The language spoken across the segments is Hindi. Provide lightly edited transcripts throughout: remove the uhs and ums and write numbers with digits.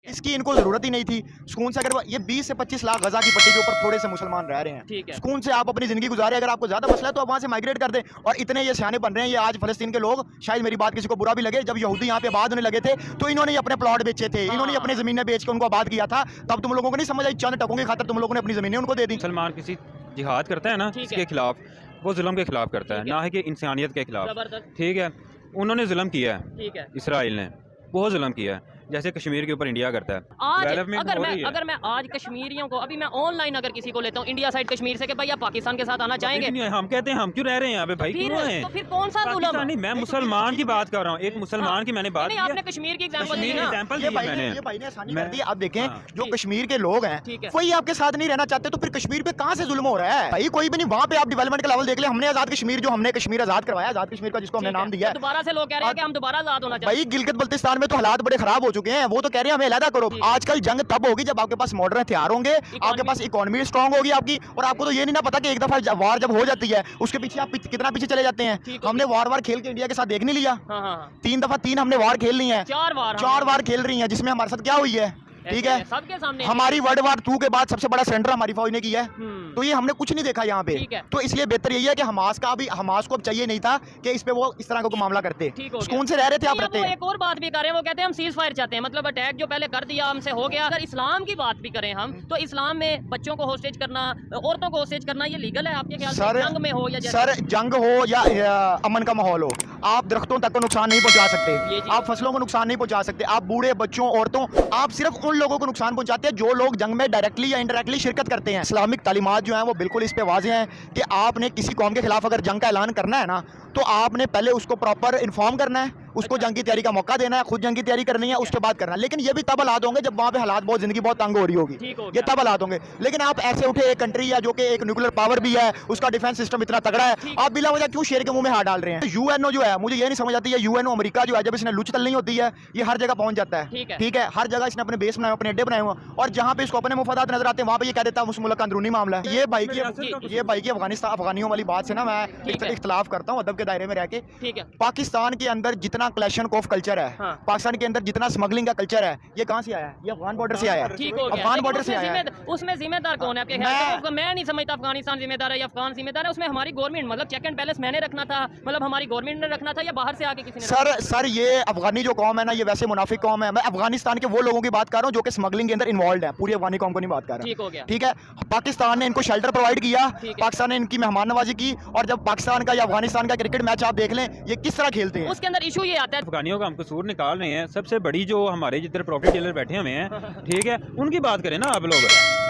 इसकी इनको जरूरत ही नहीं थी। सुकून से अगर ये 20 से 25 लाख गजा की पट्टी के ऊपर थोड़े से मुसलमान रह रहे हैं, ठीक है, सुकून से आप अपनी जिंदगी गुजारे। अगर आपको ज्यादा मसला है तो आप वहां से माइग्रेट कर दें। और इतने ये सियाने बन रहे हैं ये आज फलस्तीन के लोग, शायद मेरी बात किसी को बुरा भी लगे, जब यहूदी यहाँ पे आबाद होने लगे थे तो इन्होंने अपने प्लॉट बेचे थे, इन्होंने अपनी जमीनें बेच के उनको आबाद किया था। तब तुम लोगों को नहीं समझ आई, चंद टकों की खातिर तुम लोगों ने अपनी जमीनें उनको दे दी। मुसलमान किसी जिहाद करता है ना, इसके खिलाफ, वो जुल्म के खिलाफ करता है, ना है कि इंसानियत के खिलाफ। ठीक है, उन्होंने जुल्म किया है, ठीक है, इसराइल ने बहुत जुल्म किया है, जैसे कश्मीर के ऊपर इंडिया करता है। आज अगर मैं आज कश्मीरियों को, अभी मैं ऑनलाइन अगर किसी को लेता हूँ इंडिया साइड कश्मीर से कि भाई आप पाकिस्तान के साथ आना चाहेंगे, हम कहते हैं हम क्यों रह रहे हैं यहाँ पे भाई, क्यों हैं? तो फिर कौन सा जुल्म? नहीं, मैं मुसलमान की बात कर रहा हूँ, एक मुसलमान की मैंने बात की। आपने कश्मीर की एग्जांपल दी ना, ये भाई ने आसानी कर दी। आप देखें जो कश्मीर के लोग हैं वही आपके साथ नहीं रहना चाहते, तो फिर कश्मीर पे कहाँ से जुल्म हो रहा है भाई? कोई भी नहीं। वहाँ पे आप डेवलपमेंट का लेवल देख ले। हमने आजाद कश्मीर, जो हमने कश्मीर आजाद करवाया, आजाद कश्मीर का जिसको हमने नाम दिया है, दोबारा से लोग कह रहे हैं कि हम दोबारा आजाद होना चाहिए। भाई गिलगित बल्तिस्तान में तो हालात बड़े खराब हो चुके हैं, वो तो कह रहे हैं हमें अलहदा करो। आजकल जंग तब होगी जब आपके पास मॉडर्न हथियार होंगे, आपके पास इकोनॉमी स्ट्रांग होगी आपकी, और आपको तो ये नहीं ना पता कि एक दफा वार जब हो जाती है उसके पीछे आप कितना पीछे चले जाते हैं। हमने वार खेल के इंडिया के साथ देख नहीं लिया, 3 हमने वार खेल ली है, 4 वार खेल रही है, जिसमें हमारे साथ क्या हुई है। ठीक है, सबके सामने हमारी वर्ल्ड वार 2 के बाद सबसे बड़ा सेंटर हमारी फौज ने किया है, तो ये हमने कुछ नहीं देखा यहाँ पे। तो इसलिए बेहतर यही है कि हमास को अब चाहिए नहीं था कि इस पे वो इस तरह का मामला करते, सुकून से रह रहे थे आप रहते। एक और बात भी कर रहे हैं, वो कहते हैं हम सीज फायर चाहते हैं, मतलब अटैक जो पहले कर दिया हमसे हो गया। अगर इस्लाम की बात भी करें हम, तो इस्लाम में बच्चों को होस्टेज करना, औरतों को होस्टेज करना, ये लीगल है आपके ख्याल से? जंग में हो या सर, जंग हो या अमन का माहौल हो, आप दरख्तों तक को नुकसान नहीं पहुंचा सकते, आप फसलों को नुकसान नहीं पहुंचा सकते, आप बूढ़े बच्चों औरतों, आप सिर्फ उन लोगों को नुकसान पहुंचाते हैं जो लोग जंग में डायरेक्टली या इनडायरेक्टली शिरकत करते हैं। इस्लामिक तालीमात जो हैं वो बिल्कुल इस पे वाज़ेह हैं कि आपने किसी कौम के खिलाफ अगर जंग का ऐलान करना है ना, तो आपने पहले उसको प्रॉपर इन्फॉर्म करना है, उसको जंग की तैयारी का मौका देना है, खुद जंग की तैयारी करनी है, उसके बाद करना है। लेकिन ये भी तब हालात होंगे जब वहाँ पे हालात बहुत, जिंदगी बहुत तंग हो रही होगी, ये तब हालात होंगे। लेकिन आप ऐसे उठे एक कंट्री है जो कि एक न्यूक्लियर पावर भी है, उसका डिफेंस सिस्टम इतना तगड़ा है, आप बिला वजह क्यों शेर के मुंह में हाथ डाल रहे हैं? यूएनओ जो है, मुझे ये नहीं समझ आती है, यूएनओ अमेरिका जो है, जब इसने लुच तल नहीं होती है, ये हर जगह पहुंच जाता है। ठीक है, हर जगह इसने अपने बेस बनाए, अपने अड्डे बनाए हुए, और जहाँ पे इसको अपने मुफादात नजर आते हैं वहाँ पे ये कह देता है उस मुल्क का अंदरूनी मामला है। ये भाई की अफगानियों वाली बात से ना मैं इख्तलाफ करता हूँ अदब के दायरे में रह के। पाकिस्तान के अंदर जितना क्लैशनकोफ कल्चर है, पाकिस्तान के अंदर जितना स्मगलिंग का कल्चर है, ये कहाँ से आया है? ये अफगान बॉर्डर से आया है, अफगान बॉर्डर से आया है। उसमें जिम्मेदार कौन है आपके ख्याल से? मैं नहीं समझता अफगानिस्तान जिम्मेदार है या अफगान जिम्मेदार है, उसमें हमारी गवर्नमेंट, मतलब चेक एंड बैलेंस मैंने रखना था, मतलब हमारी गवर्नमेंट ने रखना था, या बाहर से आके किसी ने? सर ये अफगानी जो कौम है ना, ये वैसे मुनाफिक कौम है। मैं अफगानिस्तान के वो लोगों की बात कर रहा हूँ जो कि स्मगलिंग के अंदर इन्वॉल्व है, पूरी अफगानी कौम को नहीं बात कर रहा। ठीक है, पाकिस्तान ने इनको शेल्टर प्रोवाइड किया, पाकिस्तान ने इनकी मेहमान नवाजी की, और जब पाकिस्तान का या अफगानिस्तान का क्रिकेट मैच आप देख लें, ये किस तरह खेलते हैं, उसके अंदर इशू ये आता है अफगानियों का हम कसूर निकाल रहे हैं। सबसे बड़ी जो हमारे जितने प्रॉपर्टी डीलर बैठे हुए हैं, ठीक है, उनकी बात करें ना आप लोग।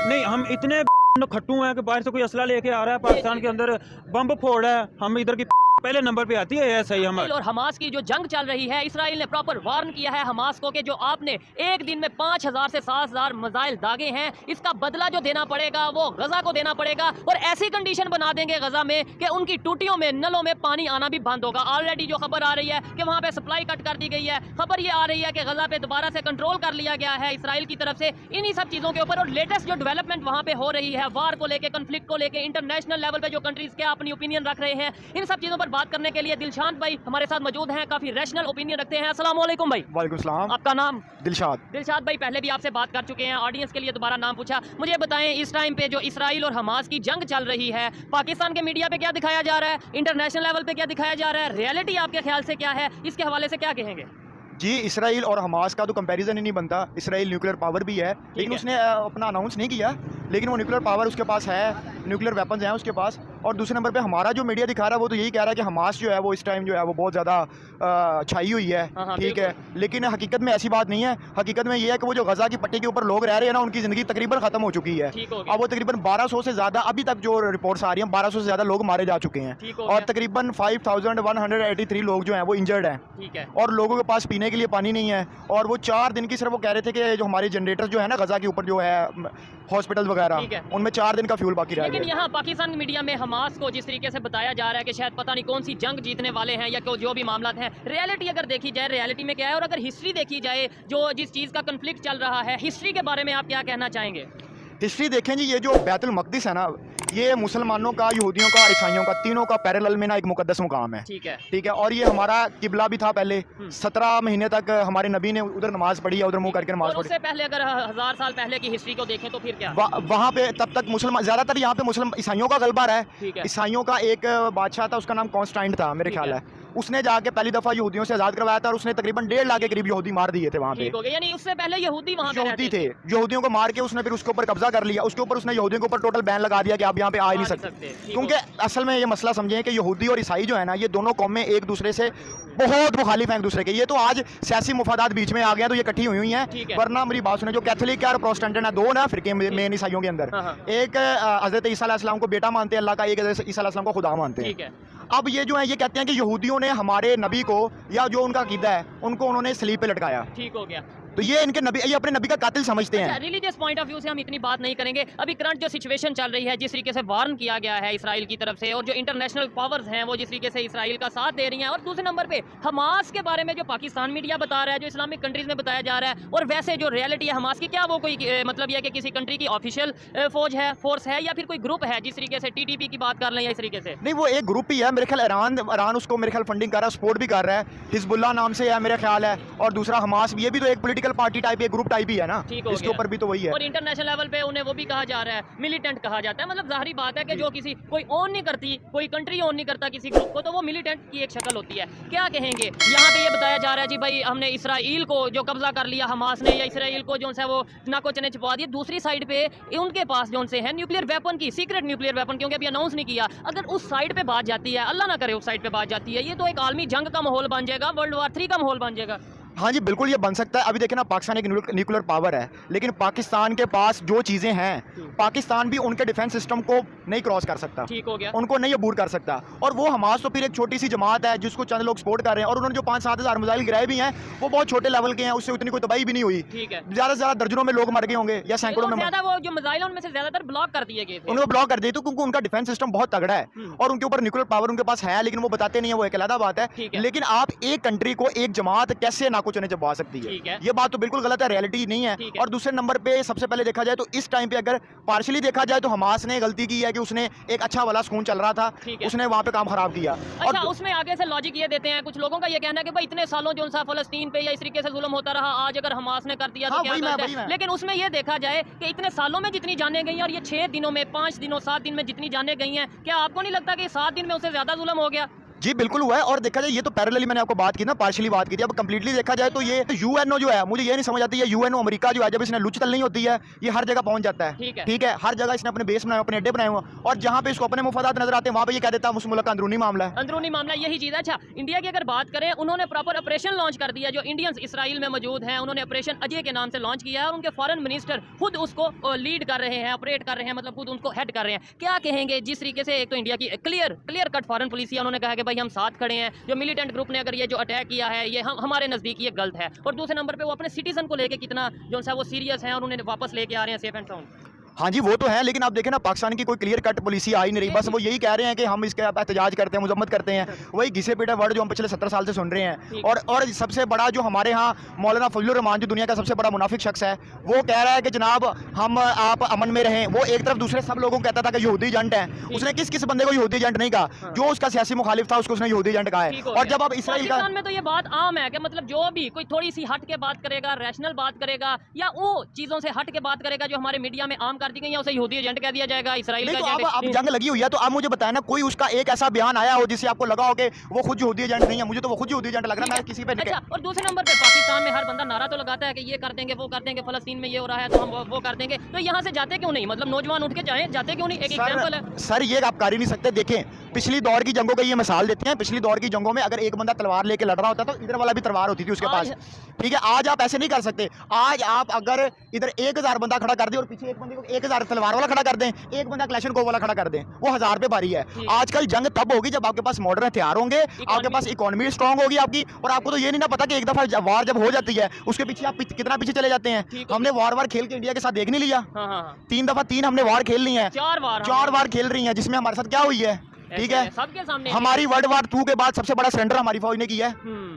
नहीं, हम इतने खट्टू हैं कि बाहर से कोई असला लेके आ रहा है, पाकिस्तान के अंदर बम फोड़ है, हम इधर की पहले नंबर पे आती है ऐसा ही हमारे। और हमास की जो जंग चल रही है, इसराइल ने प्रॉपर वार्न किया है हमास को कि जो आपने एक दिन में 5000 से 7000 मिसाइल दागे हैं, इसका बदला जो देना पड़ेगा वो गजा को देना पड़ेगा, और ऐसी कंडीशन बना देंगे गजा में कि उनकी टूटियों में, नलों में पानी आना भी बंद होगा। ऑलरेडी जो खबर आ रही है कि वहाँ पे सप्लाई कट कर दी गई है, खबर ये आ रही है कि गजा पे दोबारा से कंट्रोल कर लिया गया है इसराइल की तरफ से। इन्हीं सब चीज़ों के ऊपर और लेटेस्ट जो डेवलपमेंट वहाँ पे हो रही है, वार को लेकर, कन्फ्लिक्ट को लेकर, इंटरनेशनल लेवल पे जो कंट्रीज क्या अपनी ओपिनियन रख रहे हैं, इन सब चीज़ों पर बात करने के लिए दिलशाद भाई हमारे साथ मौजूद हैं, काफी रैशनल ओपिनियन रखते हैं। अस्सलाम वालेकुम भाई। वालेकुम सलाम। आपका नाम? दिलशाद भाई, पहले भी आपसे बात कर चुके हैं, ऑडियंस के लिए दोबारा नाम पूछा। मुझे बताएं, इस टाइम पे जो इसराइल और हमास की जंग चल रही है, पाकिस्तान के मीडिया पे क्या दिखाया जा रहा है, इंटरनेशनल लेवल पे क्या दिखाया जा रहा है, रियलिटी आपके ख्याल से क्या है, इसके हवाले से क्या कहेंगे? जी, इसराइल और हमास का तो कंपैरिजन ही नहीं बनता। इसराइल न्यूक्लियर पावर भी है, लेकिन उसने अपना अनाउंस नहीं किया, लेकिन वो न्यूक्लियर पावर उसके पास है, न्यूक्लियर वेपन्स हैं उसके पास। और दूसरे नंबर पे हमारा जो मीडिया दिखा रहा है वो तो यही कह रहा है कि हमास जो है वो इस टाइम जो है वो बहुत ज़्यादा छाई हुई है। ठीक है, लेकिन हकीकत में ऐसी बात नहीं है। हकीकत में ये है कि वो जो गजा की पट्टी के ऊपर लोग रह रहे हैं ना, उनकी ज़िंदगी तकरीबन ख़त्म हो चुकी है। अब वो तकरीबन 1200 से ज़्यादा, अभी तक जो रिपोर्ट्स आ रही हैं, 1200 से ज़्यादा लोग मारे जा चुके हैं, और तकरीबन 5183 लोग जो हैं वो इंजर्ड हैं, और लोगों के पास पीने के लिए पानी नहीं है। और वो 4 दिन की सिर्फ वो कह रहे थे कि जो हमारे जनरेटर जो है ना गजा के ऊपर जो है हॉस्पिटल वगैरह, उनमें 4 दिन का फ्यूल बाकी रह गया। लेकिन यहाँ पाकिस्तान मीडिया में हमास को जिस तरीके से बताया जा रहा है कि शायद पता नहीं कौन सी जंग जीतने वाले हैं या जो भी मामला है, रियलिटी अगर देखी जाए, रियलिटी में क्या है, और अगर हिस्ट्री देखी जाए, जो जिस चीज़ का कन्फ्लिक्ट चल रहा है, हिस्ट्री के बारे में आप क्या कहना चाहेंगे? हिस्ट्री देखें जी, ये जो बैतुल मक़दिस है ना, ये मुसलमानों का, यहूदियों का और ईसाइयों का, तीनों का पैरेलल में ना एक मुकद्दस मुकाम है। ठीक है। ठीक है, और ये हमारा किबला भी था पहले। 17 महीने तक हमारे नबी ने उधर नमाज पढ़ी है, उधर मुंह करके नमाज और पढ़ी। उससे पहले अगर 1000 साल पहले की हिस्ट्री को देखें तो फिर क्या? वहाँ पे तब तक मुसलमान ज़्यादातर, यहाँ पे मुसलमान ईसाइयों का गलबा रहा ठीक है। है। ईसाइयों का एक बादशाह था, उसका नाम कॉन्स्टाइन था मेरे ठीक ख्याल है। है। उसने जाके पहली दफ़ा यहूदियों से आज़ाद करवाया था और उसने तकरीबन 1.5 लाख के करीब यहूदी मार दिए थे वहाँ पे। ठीक हो गया, यानी उससे पहले यहूदी वहाँ पे यहूदी रहते थे, यहूदियों को मार के उसने फिर उसके ऊपर कब्जा कर लिया। उसके ऊपर उसने यहूदियों के ऊपर टोटल बैन लगा दिया कि आप यहाँ पे आ ही नहीं सकते। ठीक क्योंकि असल में ये मसला समझें कि यहूदी और ईसाई जो है ना, ये दोनों कौमें एक दूसरे से बहुत मुखालिफ हैं एक दूसरे के। ये तो आज सियासी मुफादात बीच में आ गया तो ये इकट्ठी हुई ठीक हैं, है। वरना मेरी बात सुने, जो कैथोलिक है और प्रोटेस्टेंट है, दो ना फिरके मेन ईसाइयों के अंदर। हाँ। एक हज़रत ईसा अलैहिस्सलाम को बेटा मानते हैं अल्लाह का, एक हज़रत ईसा अलैहिस्सलाम को खुदा मानते हैं। ठीक है। अब ये जो है ये कहते हैं कि यहूदियों ने हमारे नबी को, या जो उनका अकीदा है, उनको उन्होंने सलीब पे लटकाया। ठीक हो गया। तो ये इनके नबी, ये अपने नबी का कातिल समझते हैं। रिलीजियस पॉइंट ऑफ व्यू से हम इतनी बात नहीं करेंगे। अभी करंट जो सिचुएशन चल रही है, जिस तरीके से वार्न किया गया है इसराइल की तरफ से, और जो इंटरनेशनल पावर्स हैं वो जिस तरीके से इसराइल का साथ दे रही हैं, और दूसरे नंबर पे हमास के बारे में जो पाकिस्तान मीडिया बता रहा है, जो इस्लामिक कंट्रीज में बताया जा रहा है, और वैसे जो रियलिटी है हमास की, क्या वो कोई मतलब यह कि किसी कंट्री की ऑफिशियल फौज है, फोर्स है, या फिर कोई ग्रुप है जिस तरीके से TTP की बात कर लें, या इस तरीके से? नहीं, वो एक ग्रुप ही है मेरे ख्याल। ईरान उसको मेरे ख्याल फंडिंग कर रहा है, सपोर्ट भी कर रहा है, हिजबुल्लाह नाम से है मेरे ख्याल है। और दूसरा हमास भी, ये भी तो एक पॉलिटिकल पार्टी टाइप, एक ग्रुप टाइप ही है ना, इसके ऊपर भी तो वही है। और इंटरनेशनल लेवल पे उन्हें वो भी कहा जा रहा है, मिलिटेंट कहा जाता है। मतलब जाहिर बात है कि जो किसी कोई ओन नहीं करती, कोई कंट्री ओन नहीं करता किसी ग्रुप को, तो वो मिलिटेंट की एक शक्ल होती है। क्या कहेंगे? यहाँ पे ये बताया जा रहा है जी भाई हमने इसराइल को जो कब्जा कर लिया हमास ने, या इसराइल को जो है वो नाको चने छुपा दिए। दूसरी साइड पे उनके पास जो से है न्यूक्लियर वेपन की, सीक्रेट न्यूक्लियर वेपन, क्योंकि अभी अनाउंस नहीं किया। अगर उस साइड पे बात जाती है, अल्लाह ना करे उस साइड पे बात जाती है, ये तो एक आलमी जंग का माहौल बन जाएगा, वर्ल्ड वार 3 का माहौल बन जाएगा। हाँ जी बिल्कुल, ये बन सकता है। अभी देखें ना, पाकिस्तान एक न्यूक्लियर पावर है, लेकिन पाकिस्तान के पास जो चीज़ें हैं, पाकिस्तान भी उनके डिफेंस सिस्टम को नहीं क्रॉस कर सकता। ठीक हो गया। उनको नहीं अबूर कर सकता। और वो हमास तो फिर एक छोटी सी जमात है जिसको चंद लोग सपोर्ट कर रहे हैं, और उन्होंने जो 5-7 हज़ार मिसाइल गिराए भी हैं, वो बहुत छोटे लेवल के हैं, उससे उतनी कोई तबाही भी नहीं हुई। ठीक है। ज़्यादा से ज़्यादा दर्जनों में लोग मर गए होंगे या सैकड़ों में। ज़्यादा वो जो मिसाइल उनमें से ज़्यादातर ब्लॉक कर दिए गए थे। उनको ब्लॉक कर दिए तो, क्योंकि उनका डिफेंस सिस्टम बहुत तगड़ा है और उनके ऊपर न्यूक्लियर पावर उनके पास है, लेकिन वो बताते नहीं है, वो एक अलग बात है। लेकिन आप एक कंट्री को, एक जमात कैसे नाको चने चबा सकती है? ये बात तो बिल्कुल गलत है, रियलिटी नहीं है। और दूसरे नंबर पे सबसे पहले देखा जाए तो इस टाइम पे अगर पार्शली देखा जाए तो हमास ने गलती की है कि उसने एक अच्छा वाला सुकून चल रहा था, उसने वहां पे काम खराब किया। अच्छा, उसमें आगे से लॉजिक ये देते हैं कुछ लोगों का, ये कहना है कि भाई इतने सालों जो फलस्तीन पे या इस तरीके से जुल्म होता रहा, आज अगर हमास ने कर दिया तो क्या करता है? लेकिन उसमें ये देखा जाए कि इतने सालों में जितनी जाने गई और ये 6 दिनों में, 5 दिनों, 7 दिन में जितनी जाने गई हैं, क्या आपको नहीं लगता कि 7 दिन में उससे ज्यादा जुल्म हो गया? जी बिल्कुल हुआ है। और देखा जाए, ये तो पैरेलली मैंने आपको बात की ना, पार्शियली बात की थी। अब कंप्लीटली देखा जाए तो ये यूएनओ जो है, मुझे ये नहीं समझ आती है, यूएनओ अमेरिका जो है, जब इसने लुच नहीं होती है, ये हर जगह पहुंच जाता है। ठीक है, हर जगह इसने अपने बेस बनाए, अपने अड्डे बनाए हुए, और जहां पे इसको अपने मुफादात नजर आते हैं वहां पे ये कह देता है उस मुल्क का अंदरूनी मामला है। अंदरूनी मामला यही चीज है। अच्छा, इंडिया की अगर बात करें, उन्होंने प्रॉपर ऑपरेशन लॉन्च कर दिया, जो इंडियंस इसराइल में मौजूद हैं, उन्होंने ऑपरेशन अजय के नाम से लॉन्च किया है, और उनके फॉरेन मिनिस्टर खुद उसको लीड कर रहे हैं, ऑपरेट कर रहे हैं, मतलब खुद उनको हेड कर रहे हैं। क्या कहेंगे जिस तरीके से एक तो इंडिया की क्लियर कट फॉरेन पॉलिसी है, उन्होंने कहा कि भाई हम साथ खड़े हैं, जो मिलिटेंट ग्रुप ने अगर ये जो अटैक किया है ये हमारे नज़दीक ये गलत है, और दूसरे नंबर पे वो अपने सिटीजन को लेके कितना जो है वो सीरियस है और उन्हें वापस लेके आ रहे हैं सेफ एंड साउंड। हाँ जी, वो तो है, लेकिन आप देखें ना, पाकिस्तान की कोई क्लियर कट पॉलिसी आई नहीं रही। बस वो यही कह रहे हैं कि हम इसके एहतजाज करते हैं, मजम्मत करते हैं, वही घिसे पिटे वर्ड जो हम पिछले 17 साल से सुन रहे हैं। और सबसे बड़ा जो हमारे यहाँ मौलाना फजलुर रहमान, जो दुनिया का सबसे बड़ा मुनाफिक शख्स है, वो कह रहा है कि जनाब हम आप अमन में रहें। वो एक तरफ दूसरे सब लोगों को कहता था कि यहूदी एजेंट है। उसने किस बंदे को यहूदी एजेंट नहीं कहा, जो उसका सियासी मुखालिफ था उसको उसने यहूदी एजेंट कहा है। और जब अब इसराइल का में तो ये बात आम है कि मतलब जो भी कोई थोड़ी सी हट के बात करेगा, रैशनल बात करेगा, या वो चीजों से हट के बात करेगा जो हमारे मीडिया में आम कर दी गई है, उसे यहूदी एजेंट कह दिया जाएगा, इसराइल का एजेंट। अब जंग लगी हुई है, तो आप मुझे बताएं ना, कोई उसका एक ऐसा बयान आया हो जिससे आपको लगा हो कि वो खुद यहूदी एजेंट नहीं है? मुझे तो वो खुद यहूदी एजेंट लग रहा है, मैं किसी पे नहीं। अच्छा, और दूसरे नंबर पे पाकिस्तान में हर बंदा नारा तो लगाता है कि ये कर देंगे, वो कर देंगे, फलस्तीन में ये हो रहा है तो हम वो कर देंगे, तो यहाँ से जाते क्यों नहीं? मतलब नौजवान उठ के जाते क्यों नहीं? एक एग्जांपल है सर, ये आप कर ही नहीं सकते। देखें, पिछली दौर की जंगों का ये मिसाल देते हैं। पिछली दौर की जंगों में अगर एक बंदा तलवार लेके लड़ रहा होता तो इधर वाला भी तलवार होती थी उसके पास। ठीक है, आज आप ऐसे नहीं कर सकते। आज आप अगर इधर 1000 बंदा खड़ा कर दे और पीछे एक बंदे को 1000 तलवार वाला खड़ा कर दें, एक बंदा क्लैशनकोव वाला खड़ा कर दें, वो 1000 पे भारी है। आजकल जंग तब होगी जब आपके पास मॉडर्न हथियार होंगे, आपके पास इकोनॉमी स्ट्रांग होगी आपकी, और आपको तो ये नहीं ना पता कि एक दफा वार जब हो जाती है उसके पीछे आप कितना पीछे चले जाते हैं। हमने वार खेल के इंडिया के साथ देख नहीं लिया। 3 दफा 3 हमने वार खेल ली है, 4 वार खेल रही है, जिसमें हमारे साथ क्या हुई है? ठीक है, सबके सामने हमारी वर्ल्ड वार 2 के बाद सबसे बड़ा सरेंडर हमारी फौज ने किया है।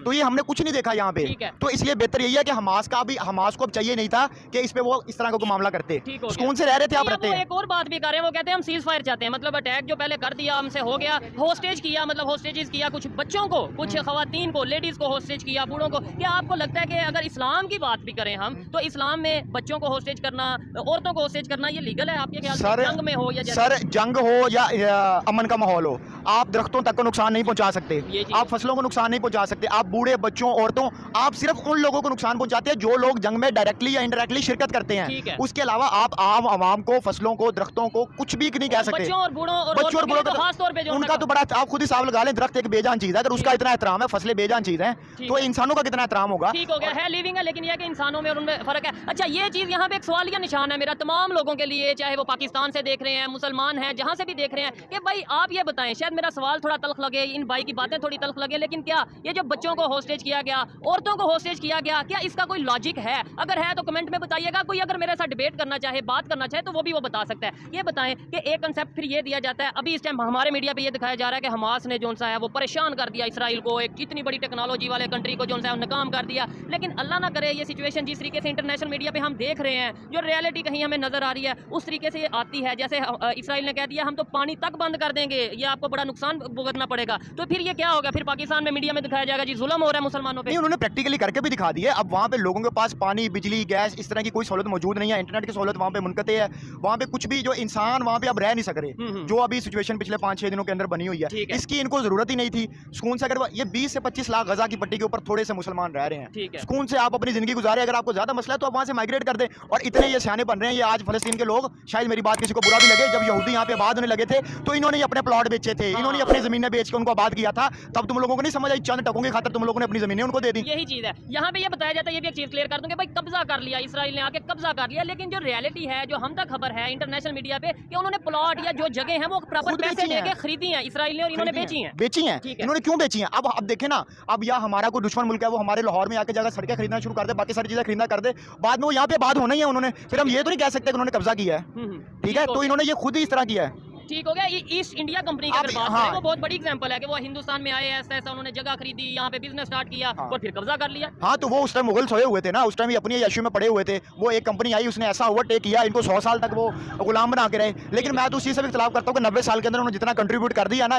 तो ये हमने कुछ नहीं देखा यहाँ पे। ठीक है। तो इसलिए बेहतर यही है कि हमास को अब चाहिए नहीं था कि इस पे वो इस तरह का कोई मामला करते। ठीक हो गया। सुकून से रह रहे थे, आप नहीं, रहते वो हैं। एक और बात भी कर रहे हैं, वो कहते हैं हम सीज फायर चाहते हैं, मतलब अटैक जो पहले कर दिया हमसे हो गया, होस्टेज किया, मतलब होस्टेजेस किया कुछ बच्चों को, कुछ खवातीन को, लेडीज को होस्टेज किया, बूढ़ों को। क्या आपको लगता है कि अगर इस्लाम की बात भी करें हम, तो इस्लाम में बच्चों को होस्टेज करना, औरतों को होस्टेज करना ये लीगल है आपके ख्याल से? जंग में हो या सर जंग हो या अमन का माहौल हो, आप दरख्तों तक को नुकसान नहीं पहुंचा सकते, ये चीज़ आप फसलों को नुकसान नहीं पहुंचा सकते, आप बूढ़े बच्चों औरतों, आप सिर्फ उन लोगों को नुकसान पहुंचाते हैं जो लोग जंग में डायरेक्टली या इनडायरेक्टली शिरकत करते ठीक है। हैं। उसके अलावा आप आम आवाम को, फसलों को, दरख्तों को कुछ भी नहीं कह सकते। बच्चों और बूढ़ों और बच्चों और औरतों के बूढ़ों लिए तो खास तौर पे जो उनका तो बड़ा, आप खुद हिसाब लगा लें, दरख्त एक बेजान चीज है, अगर उसका इतना एहतराम है, फसलें बेजान चीज है, तो इंसानों का कितना एहतराम होगा। ठीक हो गया है, लिविंग है, लेकिन यह कि इंसानों में और उनमें फर्क है। अच्छा, ये चीज़ यहाँ पे एक सवालिया निशान है मेरा तमाम लोगों के लिए, चाहे वो पाकिस्तान से देख रहे हैं, मुसलमान हैं, जहाँ से भी देख रहे हैं, कि भाई आप ये बताएं, शायद मेरा सवाल थोड़ा तल्ख लगे, इन भाई की बातें थोड़ी तल्ख लगे, लेकिन क्या ये जो बच्चों को होस्टेज किया गया, औरतों को होस्टेज किया गया, क्या इसका कोई लॉजिक है? अगर है तो कमेंट में बताइएगा। कोई अगर मेरे साथ डिबेट करना चाहे, बात करना चाहे, तो वो भी वो बता सकता है। ये बताएं कि एक कंसेप्ट फिर ये दिया जाता है, अभी इस टाइम हमारे मीडिया पे ये दिखाया जा रहा है कि हमास ने जो सा है वो परेशान कर दिया इसराइल को, एक इतनी बड़ी टेक्नोलॉजी वाले कंट्री को जो सा है नाकाम कर दिया। लेकिन अल्लाह ना करे ये सिचुएशन जिस तरीके से इंटरनेशनल मीडिया पे हम देख रहे हैं, जो रियलिटी कहीं हमें नजर आ रही है, उस तरीके से ये आती है। जैसे इसराइल ने कह दिया हम तो पानी तक बंद कर देंगे, ये आपको बड़ा नुकसान भुगतना पड़ेगा। तो फिर ये क्या होगा? फिर पाकिस्तान में मीडिया में दिखाया जाएगा जी जुल्म हो रहा है मुसलमानों पे। नहीं, उन्होंने प्रैक्टिकली करके भी दिखा दिया। अब वहाँ पे लोगों के पास पानी, बिजली, गैस, इस तरह की कोई सहूलत मौजूद नहीं है, इंटरनेट की सहूलत वहाँ पे मुनक़ते है, वहाँ पे कुछ भी जो इंसान वहाँ पे अब रह नहीं सक रहे, जो अभी सिचुएशन पिछले 5-6 दिनों के अंदर बनी हुई है, इसकी इनको जरूरत ही नहीं थी। सुकून से अगर ये 20 से 25 लाख गजा की पट्टी के ऊपर थोड़े से मुसलमान रह रहे हैं, सुकून से आप अपनी जिंदगी गुजारे। अगर आपको ज्यादा मसला है तो आप वहाँ से माइग्रेट कर दें। और इतने ये सियाने बन रहे हैं ये आज फलस्तीन के लोग, शायद मेरी बात किसी को बुरा भी लगे, जब यहूदी यहाँ पे आबाद होने लगे थे तो इन्होंने अपने प्लॉट बेचे थे, इन्होंने अपनी जमीनें बेच के उनको आबाद किया था, तब तुम लोगों को नहीं समझ आई, चंद टकों की खातिर तुम लोगों ने अपनी जमीनें उनको दे दी। यही चीज है यहाँ पे ये बताया जाता है, ये भी एक चीज क्लियर कर दूं कि भाई कब्जा कर लिया, इसराइल ने आके कब्जा कर लिया। लेकिन जो रियलिटी है, जो हम तक खबर है इंटरनेशनल मीडिया पे, कि उन्होंने प्लॉट या जो जगह है वो प्रॉपर पैसे देके खरीदी है इसराइल ने, और इन्होंने बेची हैं। इन्होंने क्यों बेची हैं? अब देखें ना, अब या हमारा कोई दुश्मन मुल्क है वो हमारे लाहौर में आके जाकर सड़कें खरीदना शुरू कर दे, बाकी सारी चीजें खरीदना कर दे, बाद में वो यहाँ पे आबाद होना ही है उन्होंने, फिर हम ये तो नहीं कह सकते कि उन्होंने कब्जा किया है। ठीक है, तो इन्होंने ये खुद ही इस तरह किया है। ठीक हो गया। ईस्ट इंडिया कंपनी की अगर बात करें, वो बहुत बड़ी एग्जांपल है कि वो हिंदुस्तान में आए, ऐसा ऐसा उन्होंने जगह खरीदी, यहाँ पे बिजनेस स्टार्ट किया और फिर कब्जा कर लिया। हाँ, तो वो उस टाइम मुगल सोए हुए थे ना, उस टाइम ये अपनी यशु में पड़े हुए थे। वो एक कंपनी आई, उसने ऐसा ओवरटेक किया, इनको 100 साल तक वो गुलाम बना के रहे। लेकिन मैं तो उसी से भी इख्तिलाफ करता हूँ कि 90 साल के अंदर उन्होंने जितना कंट्रीब्यूट कर दिया ना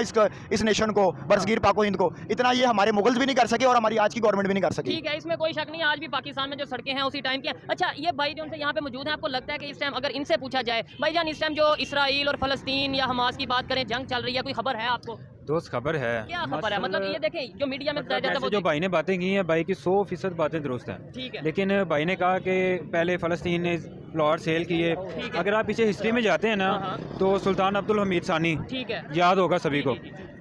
इस नेशन को, बरसगीर पाको हिंद को, इतना ये हमारे मुगल्स भी नहीं कर सके और हमारी आज की गवर्नमेंट भी नहीं कर सकी। ठीक है, इसमें कोई शक नहीं, आज भी पाकिस्तान में जो सड़कें हैं उसी टाइम की। अच्छा, ये भाई जो उनसे यहाँ पे मौजूद है, आपको लगता है कि इस टाइम अगर इनसे पूछा जाए, भाईजान इस टाइम जो इसराइल और फलस्तीन या हमास की बात करें, जंग चल रही है, कोई खबर है आपको? दोस्त खबर है। क्या खबर है? मतलब ये देखें जो मीडिया में बताया जाता है, जो भाई ने बातें की हैं, भाई की 100% बातें दुरुस्त हैं। ठीक है। लेकिन भाई ने कहा कि पहले फ़लस्तीन ने प्लॉट सेल किए। अगर आप पीछे हिस्ट्री में जाते हैं ना, तो सुल्तान अब्दुल हमीद सानी, ठीक है, याद होगा सभी को,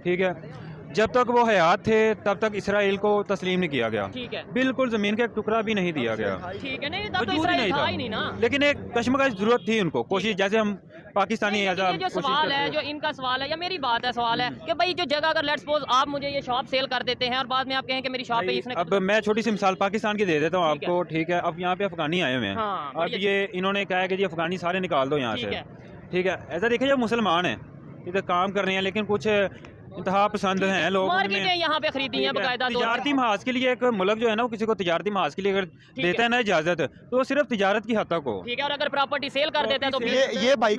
ठीक है, जब तक वो हयात थे तब तक इसराइल को तस्लीम नहीं किया गया। ठीक है, बिल्कुल जमीन का एक टुकड़ा भी नहीं दिया गया। ठीक है, नहीं तब तो इसराइल था ही नहीं ना। लेकिन एक कश्मकश जरूरत थी उनको, कोशिश, जैसे हम पाकिस्तानी ये जो सवाल है, जो इनका सवाल है या मेरी बात है, सवाल है कि भाई जो जगह अगर लेट्स सपोज आप मुझे ये शॉप सेल कर देते हैं और बाद में आप कहें कि मेरी शॉप पे इसने, अब मैं छोटी सी मिसाल पाकिस्तान की दे देता हूँ आपको, ठीक है। अब यहाँ पे अफगानी आए हुए हैं, अब ये इन्होंने कहा है कि जी अफगानी सारे निकाल दो यहाँ से, ठीक है। ऐसा देखिए, जब मुसलमान हैं इधर काम कर रहे हैं, लेकिन कुछ इंतहा पसंद हैं लोग, मार्केटें यहाँ पे खरीदी हैं बकायदा। तिजारती महाज के लिए एक मुल्क जो है ना, वो किसी को तिजारती महाज के लिए अगर देता है ना इजाजत, तो सिर्फ तिजारत की हद तक हो, ठीक है। और अगर प्रॉपर्टी सेल कर देते हैं तो ये भाई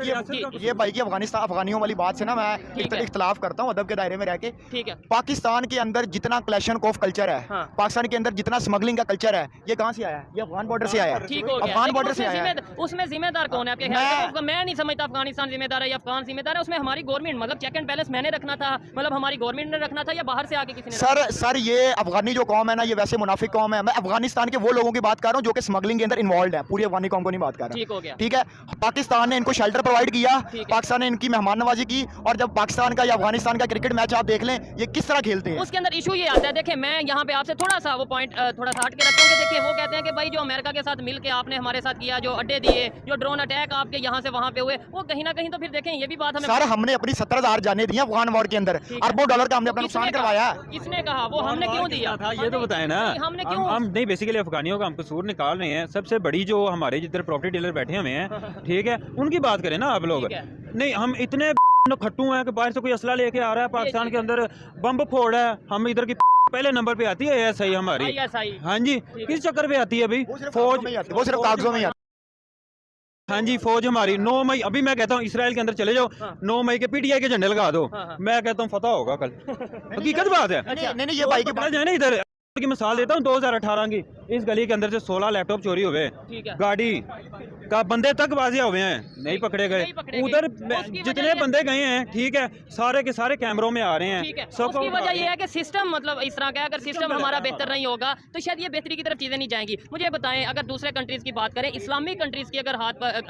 की अफगानियों वाली बात से ना मैं इख्तिलाफ करता हूँ अदब के दायरे में रह के। ठीक है, पाकिस्तान के अंदर जितना क्लैशनकोफ कल्चर है, पाकिस्तान के अंदर जितना स्मगलिंग का कल्चर है, ये कहाँ से आया? ये अफगान बॉर्डर से आया। ठीक हो गया, अफगान बॉर्डर से आया। उसमें जिम्मेदार कौन है आपके ख्याल में? मैं नहीं समझता अफगानिस्तान जिम्मेदार है या अफगान जिम्मेदार है। उसमें हमारी गवर्नमेंट, मतलब चेक एंड बैलेंस मैंने रखना था, मतलब हमारी गवर्नमेंट ने रखना था, या बाहर से आके किसी ने? सर ये अफगानी जो कौम है ना, ये वैसे मुनाफिक कौम है। मैं अफगानिस्तान के वो लोगों की बात कर रहा हूँ जो कि स्मगलिंग के अंदर इन्वॉल्व है, पूरी अफगानी कौम को नहीं बात कर रहा। ठीक हो गया, ठीक है। पाकिस्तान ने इनको शेल्टर प्रोवाइड किया, पाकिस्तान ने इनकी मेहमान नवाजी की, और जब पाकिस्तान का या अफगानिस्तान का क्रिकेट मैच आप देख लें, ये किस तरह खेलते हैं, उसके अंदर इशू ये आता है। देखिए, मैं यहाँ पे आपसे थोड़ा सा वो पॉइंट थोड़ा सा हट के रखता हूँ कि देखिए, वो कहते हैं कि भाई जो अमेरिका के साथ मिलकर आपने हमारे साथ किया, जो अड्डे दिए, जो ड्रोन अटैक आपके यहाँ से वहाँ पे हुए, वो कहीं ना कहीं तो फिर देखें ये भी बात हमें, सर हमने अपनी 70,000 जाने दी अफगान वॉर के अंदर, अरबों डॉलर का हमने अपना नुकसान करवाया। किसने कहा? वो हमने क्यों दिया था, ये तो बताएं ना। हमने क्यों? हम नहीं, बेसिकली अफगानियों का हम कसूर निकाल रहे हैं। सबसे बड़ी जो हमारे जिधर प्रॉपर्टी डीलर बैठे हुए हैं, ठीक है, उनकी बात करें ना आप लोग। नहीं, हम इतने खट्टू हैं कि बाहर से कोई असला लेके आ रहा है, पाकिस्तान के अंदर बम फोड़ है, हम इधर की पहले नंबर पे आती है सही हमारी। ISI। हाँ जी, किस चक्कर पे आती है अभी? फौज में ही आती है, वो सिर्फ कागजों में ही आती हाँ जी, फौज हमारी 9 मई, अभी मैं कहता हूँ इसराइल के अंदर चले जाओ, हाँ। 9 मई के PTI के झंडे लगा दो, हाँ। मैं कहता हूँ फतह होगा कल। हकीकत बात है। है। नहीं ये भाई की पकड़ा जाए ना, इधर की मिसाल देता हूँ, 2018 की इस गली के अंदर से 16 लैपटॉप चोरी हुए, ठीक है। गाड़ी का बंदे तक बाजिया हुए हैं, नहीं पकड़े गए। नहीं पकड़े गए। उधर उसकी जितने वजह ये- बंदे गए हैं, ठीक है, सारे के सारे कैमरों में आ रहे ठीक है। हैं, सबको उसकी उठा वजह रहे ये हैं। है कि सिस्टम मतलब इस तरह का है, अगर सिस्टम हमारा बेहतर नहीं होगा तो शायद ये बेहतरी की तरफ चीज़ें नहीं जाएंगी। मुझे बताएं, अगर दूसरे कंट्रीज़ की बात करें, इस्लामिक कंट्रीज़ की अगर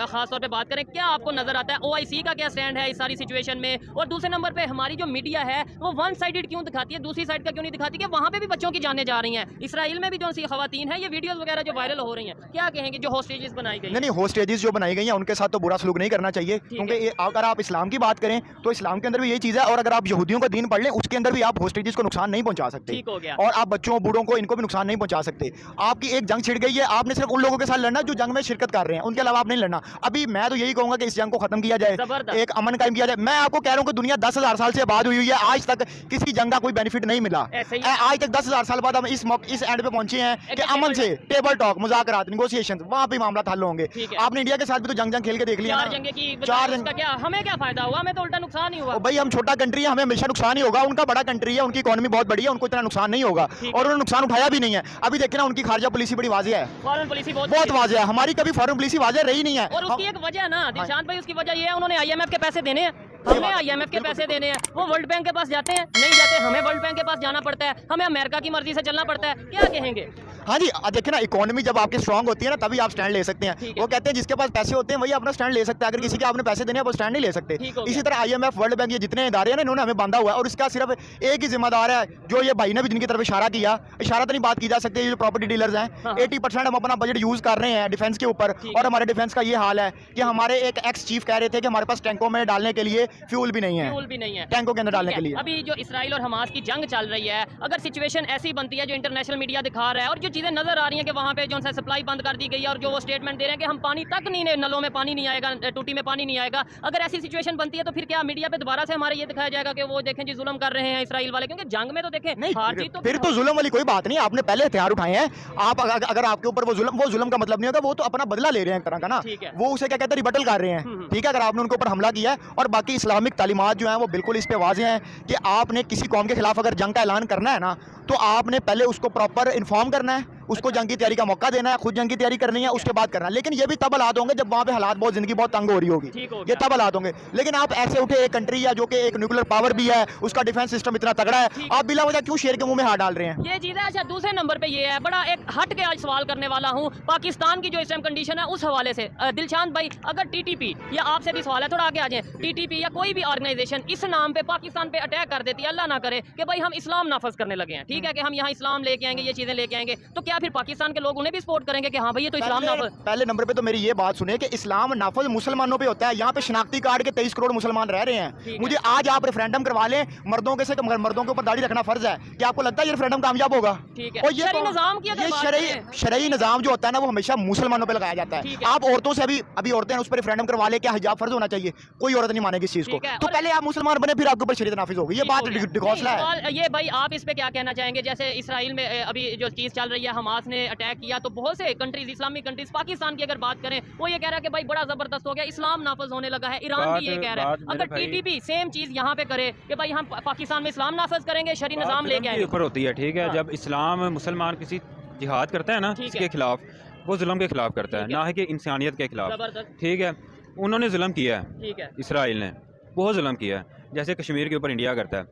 खास तौर पे बात करें, क्या आपको नजर आता है OIC का क्या स्टैंड है इस सारी सिचुएशन में? और दूसरे नंबर पे हमारी जो मीडिया है वो वन साइडेड क्यों दिखाती है, दूसरी साइड का क्यों नहीं दिखाती कि वहाँ पे भी बच्चों की जाने जा रही हैं? इसराइल में भी जो सी खवातीन है, ये वीडियोस वगैरह जो वायरल हो रही हैं, क्या कहेंगे जो होस्टेजेस बनाई गई? नहीं होस्टेजेस जो बनाई गई हैं उनके साथ तो बुरा सलूक नहीं करना चाहिए, क्योंकि अगर आप इस्लाम की बात करें तो इस्लाम के अंदर भी यही चीज़ है, और अगर आप यहूदियों का दीन पढ़ लें उसके अंदर भी आप होस्टेजेस को नुकसान नहीं पहुंचा सकते, ठीक हो गया। और आप बच्चों बूढ़ों को इनको भी नुकसान नहीं पहुंचा सकते। आपकी एक जंग छिड़ गई है, आपने सिर्फ उन लोगों के साथ लड़ना जो जंग में शिरकत कर रहे हैं, उनके अलावा आप नहीं लड़ना। अभी मैं तो यही कहूंगा कि इस जंग को खत्म किया जाए, जबरदस्त। एक अमन कायम किया जाए। मैं आपको कह रहा हूँ कि दुनिया 10,000 साल से आबाद हुई है, आज तक किसी जंग का कोई बेनिफिट नहीं मिला। ऐसे ही। आज तक 10,000 साल बाद हम इस एंड पे पहुंचे हैं कि एक अमन से टेबल टॉक, मुज़ाकरात, नेगोशिएशन, वहां पे मामला हल होंगे। ठीक है। आपने इंडिया के साथ भी तो जंग खेल के देख लिया 4 ना। जंगे की 4 उसका क्या हमें क्या फायदा हुआ? हमें तो उल्टा नुकसान ही हुआ। भाई हम छोटा कंट्री है, हमें हमेशा नुकसान ही होगा। उनका बड़ा कंट्री है, उनकी इकोनॉमी बहुत बड़ी है, उनको इतना नुकसान नहीं होगा, ठीक और उन्होंने नुकसान उठाया भी नहीं है। अभी देखिए ना, उनकी खारजा पॉलिसी बड़ी वाज़ेह है, फॉरेन पॉलिसी बहुत वाज़ेह है। हमारी कभी फॉरेन पॉलिसी वाज़ेह रही नहीं है। और उसकी एक वजह ना दिलशाद भाई, उसकी वजह ये है उन्होंने IMF के पैसे देने हैं, हमें IMF के पैसे देने हैं, वो वर्ल्ड बैंक के पास जाते हैं नहीं जाते, हमें वर्ल्ड बैंक के पास जाना पड़ता है, हमें अमेरिका की मर्जी से चलना पड़ता है। क्या कहेंगे? हाँ जी, देखिए ना, इकोनॉमी जब आपकी स्ट्रांग होती है ना तभी आप स्टैंड ले सकते हैं। ठीक है। वो कहते हैं जिसके पास पैसे होते हैं वही अपना स्टैंड ले सकता है, अगर किसी के आपने पैसे देने हैं वो स्टैंड नहीं ले सकते। ठीक हो गया। इसी तरह IMF, वर्ल्ड बैंक, ये जितने इदारे हैं ना, इन्होंने हमें बांधा हुआ है, और इसका सिर्फ एक ही जिम्मेदार है, जो ये भाई ने भी जिनकी तरफ इशारा किया, इशारा तो नहीं बात की जा सकती, ये जो प्रॉपर्टी डीलर्स हैं, हाँ। 80% हम अपना बजट यूज कर रहे हैं डिफेंस के ऊपर, ठीक और हमारे डिफेंस का ये हाल है कि हमारे एक एक्स चीफ कह रहे थे कि हमारे पास टैंकों में डालने के लिए फ्यूल भी नहीं है, फ्यूल भी नहीं है टैंकों के अंदर डालने ठीक के है। लिए। अभी जो इसराइल और हमास की जंग चल रही है, अगर सिचुएशन ऐसी बनती है जो इंटरनेशनल मीडिया दिखा रहा है और जो चीज़ें नजर आ रही हैं कि वहाँ पे जो है सप्लाई बंद कर दी गई है, और जो वो स्टेटमेंट दे रहे हैं कि हम पानी तक नहीं, नलों में पानी नहीं आएगा, टूटी में पानी नहीं आएगा, अगर ऐसी सिचुएशन बनती है तो फिर क्या मीडिया पे दोबारा से हमारे ये दिखाया जाएगा कि वो देखें जी जुल्म कर रहे हैं इसराइल वाले? क्योंकि जंग में तो देखें नहीं, हार जीत फिर तो जुल्म वाली कोई बात नहीं, आपने पहले हथियार उठाए हैं। आप अगर आपके ऊपर वो जुल्म का मतलब नहीं होगा, वो तो अपना बदला ले रहे हैं एक तरह का ना, ठीक है। वो उसे क्या कहते हैं, रिबटल कर रहे हैं। ठीक है, अगर आपने उनके ऊपर हमला किया है, और बाकी इस्लामिक तालीमात जो हैं वो बिल्कुल इस पे वाज़ेह हैं कि आपने किसी कौम के खिलाफ अगर जंग का ऐलान करना है ना, तो आपने पहले उसको प्रॉपर इन्फॉर्म करना है, उसको जंग की तैयारी का मौका देना है, खुद जंग की तैयारी करनी है, उसके बाद करना है। लेकिन ये भी तब हालात होंगे जब वहाँ पे हालात बहुत, जिंदगी बहुत तंग हो रही होगी, ठीक हो ये गया। तब हालात होंगे। लेकिन आप ऐसे उठे एक कंट्री है जो कि एक न्यूक्लियर पावर भी है, उसका डिफेंस सिस्टम इतना तगड़ा है, ठीक। आप बिला वजह क्यों शेर के मुंह में हाथ डाल रहे हैं? ये चीज़ है। अच्छा, दूसरे नंबर पे ये है, बड़ा एक हट के आज सवाल करने वाला हूँ, पाकिस्तान की जो इस टाइम कंडीशन है उस हवाले से। दिलशाद भाई, अगर TTP, या आपसे भी सवाल है, थोड़ा आगे आ जाए, TTP या कोई भी ऑर्गेनाइजेशन इस नाम पे पाकिस्तान पे अटैक कर देती है, अल्लाह ना करे कि भाई हम इस्लाम नाफज करने लगे हैं, ठीक है, कि हम यहाँ इस्लाम लेके आएंगे, ये चीज़ें लेके आएंगे, तो क्या फिर पाकिस्तान के लोग उन्हें भी सपोर्ट करेंगे कि हाँ भाई ये तो इस्लाम नाफज? पहले नंबर पे तो मेरी ये बात सुनिए कि इस्लाम नाफज मुसलमानों पे होता है। यहाँ पे शनाख्ती कार्ड के 23 करोड़ मुसलमान रह रहे ठीक हैं। है। मुझे आज आप रेफरेंडम करवा लें, मर्दों के से मर्दों के ऊपर दाढ़ी रखना फर्ज है, क्या आपको लगता है ये रेफरेंडम कामयाब होगा? ठीक है। और ये शरई निज़ाम की अगर ये बात करें- शरई निज़ाम जो होता है ना, वो हमेशा मुसलमानों पे लगाया जाता ठीक है। है। आप औरतों से अभी औरतें हैं, उस पर रेफरेंडम करवा ले, क्या हिजाब फर्ज होना चाहिए? कोई औरत नहीं मानेगी इस चीज को। ठीक है। तो और- पहले आप मुसलमान बने, फिर आपके ऊपर शरीयत नाफिज होगी। ये ठीक बात हो गया। डिगौसला है। नहीं, ये भाई आप इस पे क्या कहना चाहेंगे? जैसे इसराइल में अभी जो चीज़ चल रही है, हमास ने अटैक किया, तो बहुत से कंट्रीज, इस्लामिक कंट्रीज, पाकिस्तान की अगर बात करें, वो ये कह रहा है कि भाई बड़ा जबरदस्त हो गया, इस्लाम नाफज होने लगा है। ईरान भी ये कह रहा है। बात मेरे अगर भाई- TTP सेम चीज़ यहाँ पे करे कि भाई हम पाकिस्तान में इस्लाम नाफज करेंगे, शरी निज़ाम लेके के आएंगे, ऊपर होती है, ठीक है। हाँ। जब इस्लाम मुसलमान किसी जिहाद करता है ना, ठीक इसके है। खिलाफ, वो जुल्म के खिलाफ करता है, ठीक है। ना है कि इंसानियत के खिलाफ, जबरदस्त, ठीक है। उन्होंने जुल्म किया है, ठीक है, इसराइल ने बहुत जुल्म किया है, जैसे कश्मीर के ऊपर इंडिया करता है।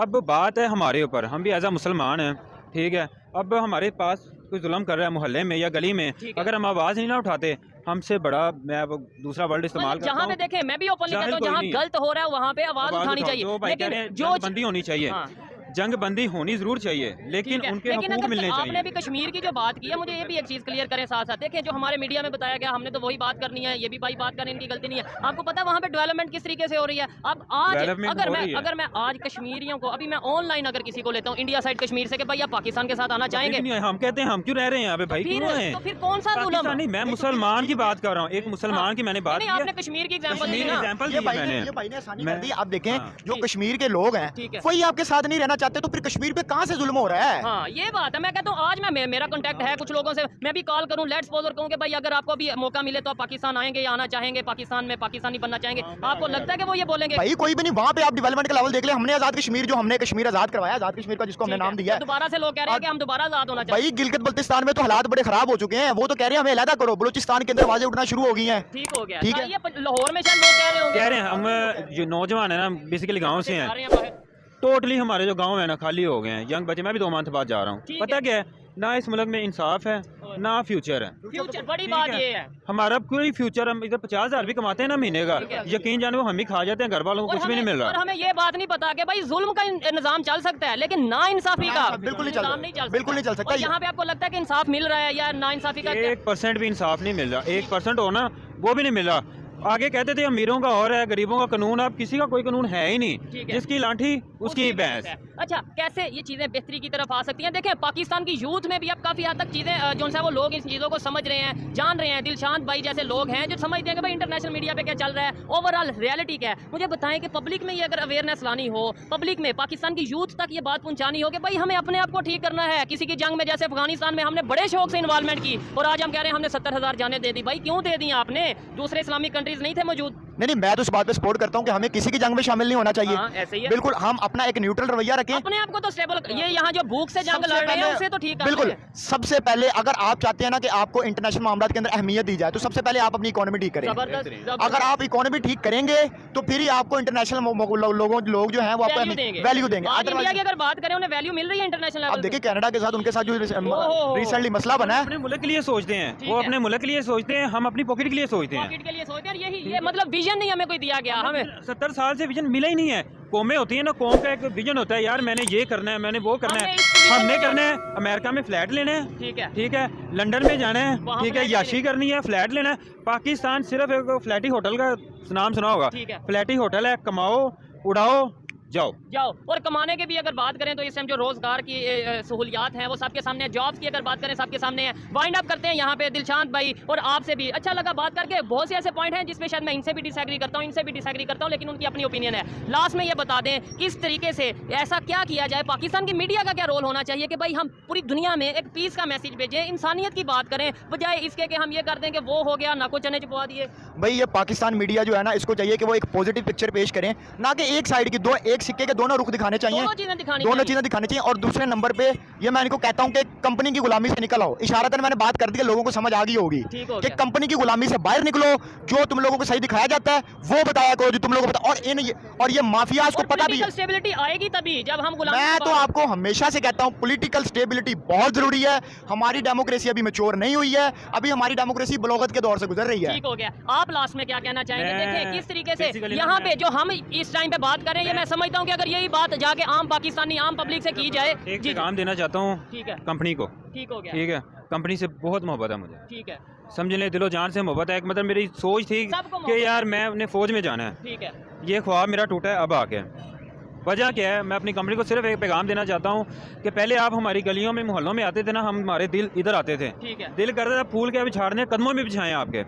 अब बात है हमारे ऊपर, हम भी एज आ मुसलमान हैं, ठीक है। अब हमारे पास कोई जुल्म कर रहा है मोहल्ले में या गली में, ठीक है। अगर हम आवाज़ नहीं ना उठाते, हमसे बड़ा मैं अब दूसरा वर्ड इस्तेमाल करता जहाँ पे हूँ, देखें, मैं भी ओपनली कहता जाहिल हूँ, कोई जहाँ नहीं। गलत हो रहा है वहाँ पे आवाज़ उठानी उठाओ, चाहिए। जो भाई कह रहे हैं, जो जंग बंदी होनी चाहिए, हाँ। जंग बंदी होनी जरूर चाहिए, लेकिन ठीक है। उनके लेकिन हकूक अगर मिलने आपने चाहिए। भी कश्मीर की जो बात की है, मुझे ये भी एक चीज़ क्लियर करें साथ साथ। देखिए, जो हमारे मीडिया में बताया गया, हमने तो वही बात करनी है, ये भी भाई बात करने इनकी गलती नहीं है। आपको पता है वहाँ पे डेवलपमेंट किस तरीके से हो रही है? अब आज Development अगर हो मैं रही है। अगर मैं आज कश्मीरियों को, अभी मैं ऑनलाइन अगर किसी को लेता हूँ इंडिया साइड कश्मीर से, कि भाई आप पाकिस्तान के साथ आना चाहेंगे, नहीं, हम कहते हैं हम क्यों रह रहे हैं यहाँ पे भाई, क्यों हैं? तो फिर कौन सा जुल्म? पाकिस्तानी, मैं मुसलमान की बात कर रहा हूँ, एक मुसलमान की मैंने बात नहीं, की आपने है। कश्मीर की एग्जांपल दी कश्मीर ना। एग्जांपल ये दिया भाई मैंने। ने आसानी मैं- कर दी। आप देखें, हाँ। जो ठीक। कश्मीर के लोग ठीक हैं है। वही आपके साथ नहीं रहना चाहते तो फिर कश्मीर पे कहाँ से जुल्म हो रहा है? हाँ ये बात है। मैं कहता हूँ आज मेरा कांटेक्ट है कुछ लोगों से, मैं भी कॉल करूँ, लेट्स सपोज और कहूँ कि भाई अगर आपको भी मौका मिले तो आप पाकिस्तान आएंगे या आना चाहेंगे, पाकिस्तान में पाकिस्तानी बनना चाहेंगे, आपको लगता है कि वो ये बोलेंगे? भाई कोई भी नहीं, वहाँ पे आप डेवलपमेंट का लेवल देख ले। हमने आजाद कश्मीर, जो हमने कश्मीर आजाद करवाया, आजाद कश्मीर का जिसको हमने नाम दिया है, दोबारा से लोग कह रहे हैं कि हम दोबारा आजाद होना चाहिए। भाई गिलगित बल्तिस्तान में तो हालात बड़े खराब हो चुके हैं, वो तो कह रहे हैं हमें अलहदा करो। बलूचिस्तान के अंदर आवाजें उठना शुरू हो गई हैं। ठीक हो गया। ठीक है। ये लाहौर में शायद लोग कह रहे होंगे, कह रहे हैं हम जो नौजवान है ना बेसिकली गाँव से हैं, जा रहे हैं बाहर। टोटली हमारे जो गांव है ना खाली हो गए हैं। यंग बच्चे, मैं भी 2 मंथ बाद जा रहा हूँ। ठीक पता है। क्या है, ना इस मुल्क में इंसाफ है ना फ्यूचर है। फ्यूचर बड़ी ठीक बात है। ये है। हमारा कोई फ्यूचर, हम इधर 50,000 भी कमाते हैं ना महीने का, ठीक है। यकीन जाने वो हम ही खा जाते हैं, घर वालों को और कुछ भी नहीं हमें- मिल और रहा। हमें ये बात नहीं पता कि भाई जुल्म का निजाम चल सकता है लेकिन ना इंसाफी का बिल्कुल नहीं चल निजाम सकता। नहीं चल बिल्कुल नहीं चल सकता। और यहाँ पे आपको लगता है कि इंसाफ मिल रहा है या ना इंसाफी का? 1% भी इंसाफ नहीं मिल रहा। 1% हो ना, वो भी नहीं मिल रहा। आगे कहते थे अमीरों का और है, गरीबों का कानून। अब किसी का कोई कानून है ही नहीं, ठीक है। जिसकी लाठी उसकी भैंस। अच्छा, कैसे ये चीजें बेहतरी की तरफ आ सकती हैं? देखें पाकिस्तान की यूथ में भी अब काफी हद तक चीजें जो है वो लोग इस चीजों को समझ रहे हैं, जान रहे हैं। दिलशाद भाई जैसे लोग हैं जो समझते हैं कि भाई इंटरनेशनल मीडिया पे क्या चल रहा है, ओवरऑल रियलिटी क्या है। मुझे बताएं कि पब्लिक में ये अगर अवेयरनेस लानी हो, पब्लिक में पाकिस्तान की यूथ तक ये बात पहुंचानी हो कि भाई हमें अपने आप को ठीक करना है। किसी की जंग में जैसे अफगानिस्तान में हमने बड़े शौक से इन्वॉल्वमेंट की और आज हम कह रहे हैं हमने 70,000 जाने दे दी। भाई क्यों दे दी आपने? दूसरे इस्लामिक कंट्रीज नहीं थे मौजूद? नहीं, मैं तो इस बात पे सपोर्ट करता हूँ कि हमें किसी की जंग में शामिल नहीं होना चाहिए। हाँ, ऐसे ही है। बिल्कुल, हम अपना एक न्यूट्रल रवैया रखें। अपने आप को तो स्टेबल, ये यहाँ जो भूख से जंग सबसे लड़ रहे हैं पहले- उसे तो ठीक कर बिल्कुल, लें। सबसे पहले अगर आप चाहते हैं ना कि आपको इंटरनेशनल मामला के अंदर अहमियत दी जाए तो सबसे पहले आप अपनी इकोनॉमी ठीक करें। जबरदस्त अगर आप इकोनॉमी ठीक करेंगे तो फिर ही आपको इंटरनेशनल लोग जो हैं वो आपको वैल्यू देंगे। आज इंडिया की Otherwise- अगर बात करें उन्हें वैल्यू मिल रही है इंटरनेशनल अब लेवल देखिए कनाडा के साथ, उनके साथ जो ओहो। रिसेंटली मसला बना है, अपने मुल्क के लिए सोचते हैं, ठीक वो है। अपने मुल्क के लिए सोचते हैं, हम अपनी पॉकेट के लिए सोचते हैं। पॉकेट के लिए सोचते हैं। यही ये मतलब विजन नहीं हमें कोई दिया गया। हमें 70 साल से विजन मिला ही नहीं है। कौमें होती है ना, कौम का एक विजन होता है, यार मैंने ये करना है, मैंने वो करना हमने है। इस vision हमने में- करना है अमेरिका में फ्लैट लेने हैं, ठीक है। ठीक है, लंदन में जाना है, वहाँ ठीक है, फ्लैट याशी करनी है, फ्लैट लेना है। पाकिस्तान सिर्फ एक फ्लैटी होटल का नाम सुना होगा, ठीक है। फ्लैटी होटल है, कमाओ उड़ाओ जाओ। जाओ। और कमाने के भी अगर बात करें तो इस टाइम जो रोजगार की सहूलियात हैं वो सबके सामने है। जॉब्स की अगर बात करें सबके सामने है। वाइंड अप करते हैं यहाँ पे दिलशाद भाई और आपसे भी अच्छा लगा बात करके। बहुत से ऐसे पॉइंट हैं जिसमें शायद मैं इनसे भी डिसएग्री करता हूँ, इनसे भी डिसएग्री करता हूँ, लेकिन उनकी अपनी ओपिनियन है। लास्ट में ये बता दें किस तरीके से ऐसा क्या किया जाए, पाकिस्तान की मीडिया का क्या रोल होना चाहिए कि भाई हम पूरी दुनिया में एक पीस का मैसेज भेजें, इंसानियत की बात करें, बजाय इसके कि हम ये कर दें कि वो हो गया, नाको चने चुपवा दिए। भाई ये पाकिस्तान मीडिया जो है ना, इसको चाहिए कि वो एक पॉजिटिव पिक्चर पेश करें, ना कि एक साइड की एक सिक्के के दोनों रुख दिखाने चाहिए। दोनों चीजें दिखानी दोनों चाहिए। चीजें दिखानी चाहिए। और दूसरे नंबर पे ये मैं इनको कहता हूं कि कंपनी की गुलामी से निकल आओ। इशारतन मैंने बात कर दी कि लोगों को समझ आ गई होगी ठीक हो कि गया। कंपनी की गुलामी से बाहर निकलो। जो तुम लोगों को सही दिखाया जाता है वो बताया करो, जो तुम लोगों को पता। और ये माफियाज को पता भी है। स्टेबिलिटी आएगी तभी जब हम गुलामी मैं को तो आपको हमेशा से कहता हूं पॉलिटिकल स्टेबिलिटी बहुत जरूरी है। हमारी डेमोक्रेसी अभी मैच्योर नहीं हुई है, अभी हमारी डेमोक्रेसी बलोगत के दौर से गुजर रही है। ठीक हो गया। आप लास्ट में क्या कहना चाहेंगे? मैं देखिए किस तरीके से basically यहाँ मैं- पे जो हम इस टाइम पे बात कर रहे हैं, ये मैं समझता हूँ कि अगर यही बात जाके आम पाकिस्तानी आम पब्लिक से की जाए। एक जी पैगाम देना चाहता हूँ ठीक है, कंपनी को, ठीक हो गया, ठीक है, कंपनी से बहुत मोहब्बत है मुझे, ठीक है, समझ लें, दिलो जान से मोहब्बत है। एक मतलब मेरी सोच थी सबको मोहब्बत कि यार मैं अपने फौज में जाना है, ठीक है, ये ख्वाब मेरा टूटा है अब आके। वजह क्या है, मैं अपनी कंपनी को सिर्फ एक पैगाम देना चाहता हूँ कि पहले आप हमारी गलियों में मोहल्लों में आते थे ना, हमारे दिल इधर आते थे, ठीक है। दिल करता था फूल के अभी झाड़ने कदमों में बिछाएं आपके।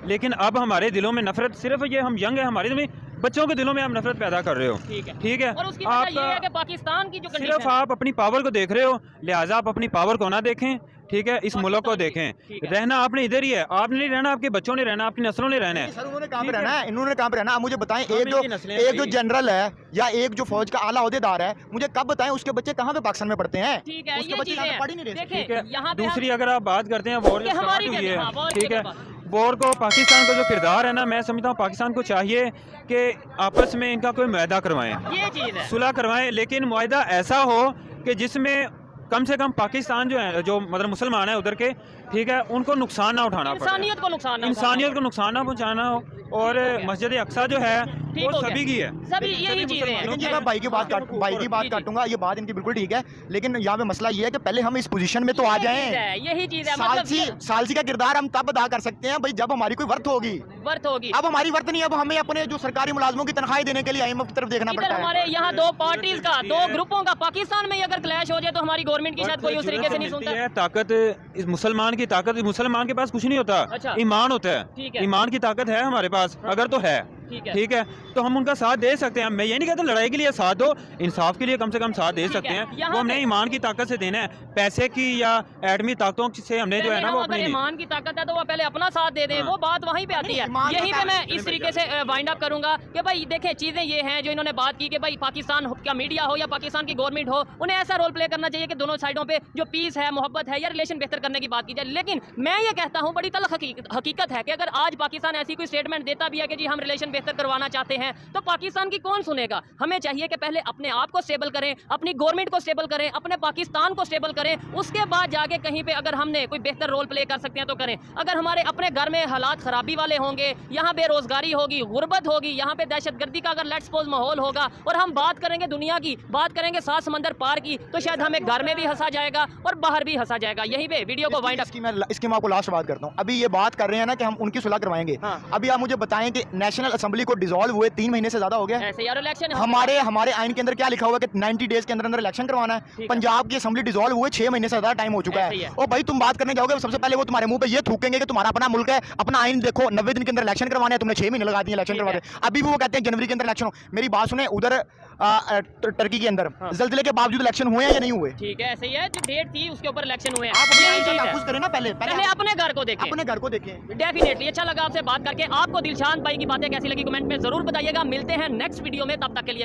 लेकिन अब हमारे दिलों में नफरत, सिर्फ ये हम यंग है, हमारे दिल में बच्चों के दिलों में आप नफरत पैदा कर रहे हो, ठीक है, ठीक है। और उसकी वजह ये है कि पाकिस्तान की जो सिर्फ कंडीशन आप अपनी पावर को देख रहे हो, लिहाजा आप अपनी पावर को ना देखें, ठीक है, इस मुल्क को देखें। ठीक है। रहना आपने इधर ही है, आपने नहीं रहना, आपके बच्चों ने रहना, आपकी नस्लों ने रहना है। सर उन्होंने कहाँ पे रहना है, इन्होंने कहाँ पे रहना है? आप मुझे बताएं, हाँ, एक इनकी नस्लें जो भाई। जनरल है या एक जो फौज का आला ओहदेदार है, मुझे कब बताएं उसके बच्चे कहाँ पे पाकिस्तान में पढ़ते हैं? ठीक है, उसके ये बच्चे चीजें यहाँ पे हैं। पढ़ ही नहीं रहे। देखिए, ठीक है। यहाँ पे दूसरी अगर आप बात करते हैं वॉर कि जो हमारी स्टार्ट हुई क्या- है, हाँ, वॉर ठीक की है, बात। वॉर को पाकिस्तान का जो किरदार है ना, मैं समझता हूँ पाकिस्तान को चाहिए कि आपस में इनका कोई मुआहदा करवाएं, ये चीज है। सुलह करवाएं, लेकिन मुआहदा ऐसा हो कि जिसमें कम से कम पाकिस्तान जो है, जो मतलब मुसलमान है उधर के, ठीक है, उनको नुकसान ना उठाना पड़े, इंसानियत को नुकसान ना इंसानियत को नुकसान ना पहुंचाना हो। और मस्जिद अक्सा जो है ठीक वो हो गया। सभी की है, सभी यही चीजें हैं। लेकिन ये मैं भाई की बात काटूंगा, ये बात इनकी बिल्कुल ठीक है, लेकिन यहाँ पे मसला ये है कि पहले हम इस पोजीशन में तो आ जाएं। यही चीज है, मतलब सालसी का किरदार हम तब अदा कर सकते हैं भाई जब हमारी कोई वर्थ होगी। वर्थ होगी। अब हमारी वर्थ नहीं, अब हमें अपने जो सरकारी मुलाजमों की तनख्वाही देने के लिए IMF की तरफ देखना इधर पड़ता है। हमारे यहाँ दो पार्टीज का, दो ग्रुपों का पाकिस्तान में ही अगर क्लैश हो जाए तो हमारी गवर्नमेंट की शायद कोई उस तरीके से नहीं सुनता। है ताकत, इस मुसलमान की ताकत, मुसलमान के पास कुछ नहीं होता, अच्छा। ईमान होता ठीक है, है। ईमान की ताकत है हमारे पास, अगर तो है ठीक है, तो हम उनका साथ दे सकते हैं। मैं ये नहीं कहता लड़ाई के लिए साथ दो, इंसाफ के लिए कम से कम साथ दे सकते हैं। वो हमने ईमान की ताकत से देना है, पैसे की या एडमी ताकतों से हमने जो है ना वो अपनी नहीं। ईमान की ताकत है तो वो पहले अपना साथ दे दे, वो बात वहीं पे आती है। यहीं पे मैं इस तरीके से वाइंड अप करूंगा कि भाई देखें चीजें ये हैं जो इन्होंने बात की कि भाई पाकिस्तान का मीडिया हो या पाकिस्तान की गवर्नमेंट हो, उन्हें ऐसा रोल प्ले करना चाहिए कि दोनों साइडों पे जो पीस है, मोहब्बत है या रिलेशन बेहतर करने की बात की जाए। लेकिन मैं ये कहता हूँ बड़ी तल्ख हकीकत है कि अगर आज पाकिस्तान ऐसी कोई स्टेटमेंट देता भी है कि जी हम रिलेशन बेहतर करवाना चाहते हैं, तो पाकिस्तान की कौन सुनेगा। हमें चाहिए कि पहले अपने आप को स्टेबल करें, अपनी गवर्नमेंट को स्टेबल करें, अपने पाकिस्तान को स्टेबल करें, उसके बाद जाके कहीं पे अगर हमने कोई बेहतर रोल प्ले कर सकते हैं तो करें। अगर हमारे अपने घर में हालात खराबी वाले होंगे, यहाँ बेरोजगारी होगी, गुर्बत होगी, यहाँ पे दहशतगर्दी का अगर लेट्स सपोज माहौल होगा और हम बात करेंगे दुनिया की, बात करेंगे 7 समंदर पार की, तो शायद हमें घर में भी हंसा जाएगा और बाहर भी हंसा जाएगा। यहीं पे वीडियो को वाइंड अप इसकी मैं आपको लास्ट बात करता हूँ। अभी ये बात कर रहे हैं ना कि हम उनकी सुलह करवाएंगे। अभी आप मुझे बताएं कि नेशनल असेंबली को डिसॉल्व हुए 3 महीने से ज्यादा हो गया। ऐसे यार इलेक्शन हमारे आइन के अंदर क्या लिखा हुआ है कि 90 डेज के अंदर अंदर इलेक्शन करवाना है। पंजाब की असेंबली डिसॉल्व हुए 6 महीने से ज्यादा टाइम हो चुका है। और भाई तुम बात करने जाओगे सबसे पहले वो तुम्हारे मुंह पे ये थूकेंगे कि तुम्हारा अपना मुल्क है, अपना आइन देखो, 90 दिन के अंदर इलेक्शन करवाने हैं, तुमने 6 महीने लगा दिए इलेक्शन करवाने। अभी भी वो कहते हैं जनवरी के अंदर इलेक्शन हो। मेरी बात सुने, उधर टर्की के अंदर जल्जले के बावजूद इलेक्शन हुए हैं या नहीं हुए? ठीक है, ऐसे ही है, जो डेट थी उसके ऊपर इलेक्शन हुए हैं। आप अपने आइन का तहफ़्फ़ुज़ करें ना, पहले अपने घर को देखें, अपने घर को देखें। डेफिनेटली अच्छा लगा आपसे बात करके। आपको दिलशान भाई की बातें कैसी लगी कमेंट में जरूर बताइएगा। मिलते हैं नेक्स्ट वीडियो में, तब तक के लिए